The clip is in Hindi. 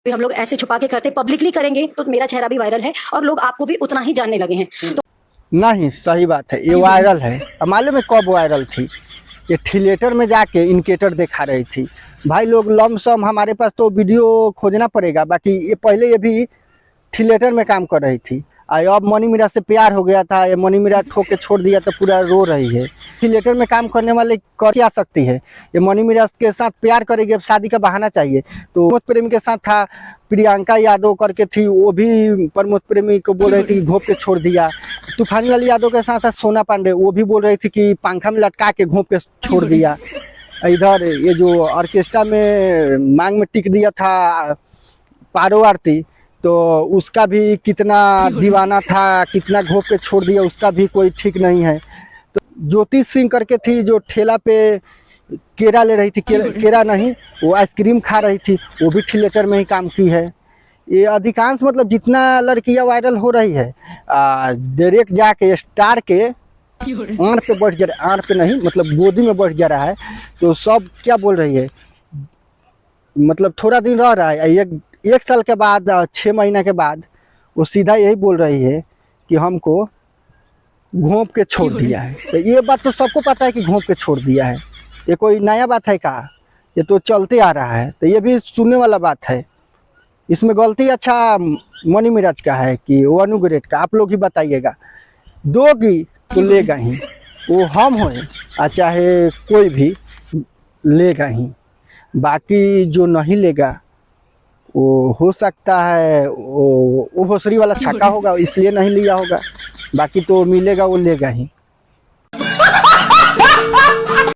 भी हम लोग ऐसे छुपा के करते, पब्लिकली करेंगे तो मेरा चेहरा भी वायरल है और लोग आपको भी उतना ही जानने लगे हैं। तो नहीं, सही बात है, ये वायरल है। अब मालूम है कब वायरल थी? ये थिएटर में जाके इंडिकेटर दिखा रही थी। भाई लोग लमसम, हमारे पास तो वीडियो खोजना पड़ेगा, बाकी ये पहले ये भी थिएटर में काम कर रही थी। अब मनी मीरा से प्यार हो गया था, ये मनी मीरा ठोक के छोड़ दिया तो पूरा रो रही है। थिएटर में काम करने वाले कर क्या सकती है? ये मनी मीरा के साथ प्यार करेगी, अब शादी का बहाना चाहिए। तो प्रमोद प्रेमी के साथ था, प्रियंका यादव करके थी, वो भी प्रमोद प्रेमी को बोल रही थी घोंप के छोड़ दिया। तूफानी लाल यादव के साथ था सोना पांडे, वो भी बोल रही थी कि पंखा में लटका के घोंप के छोड़ दिया। इधर ये जो ऑर्केस्ट्रा में मांग में टिक दिया था पारो आरती, तो उसका भी कितना दीवाना था, कितना घोंप के छोड़ दिया, उसका भी कोई ठीक नहीं है। तो ज्योति सिंह करके थी जो ठेला पे केरा ले रही थी, केरा नहीं, वो आइसक्रीम खा रही थी, वो भी थिएटर में ही काम की है। ये अधिकांश मतलब जितना लड़कियां वायरल हो रही है, डायरेक्ट जाके स्टार के आंख पे बैठ जा रहा, आंख पे नहीं मतलब गोदी में बैठ जा रहा है। तो सब क्या बोल रही है, मतलब थोड़ा दिन रह रहा है, एक साल के बाद, 6 महीना के बाद वो सीधा यही बोल रही है कि हमको घोंप के छोड़ दिया है। तो ये बात तो सबको पता है कि घोंप के छोड़ दिया है, ये कोई नया बात है का? ये तो चलते आ रहा है, तो ये भी सुनने वाला बात है। इसमें गलती अच्छा मनी मिराज का है कि वो अनुग्रेट का? आप लोग ही बताइएगा। दोगी तो लेगा ही, वो हम हो चाहे कोई भी लेगा ही। बाकी जो नहीं लेगा वो हो सकता है वो भोसरी वाला छक्का होगा, इसलिए नहीं लिया होगा। बाकी तो मिलेगा वो लेगा ही।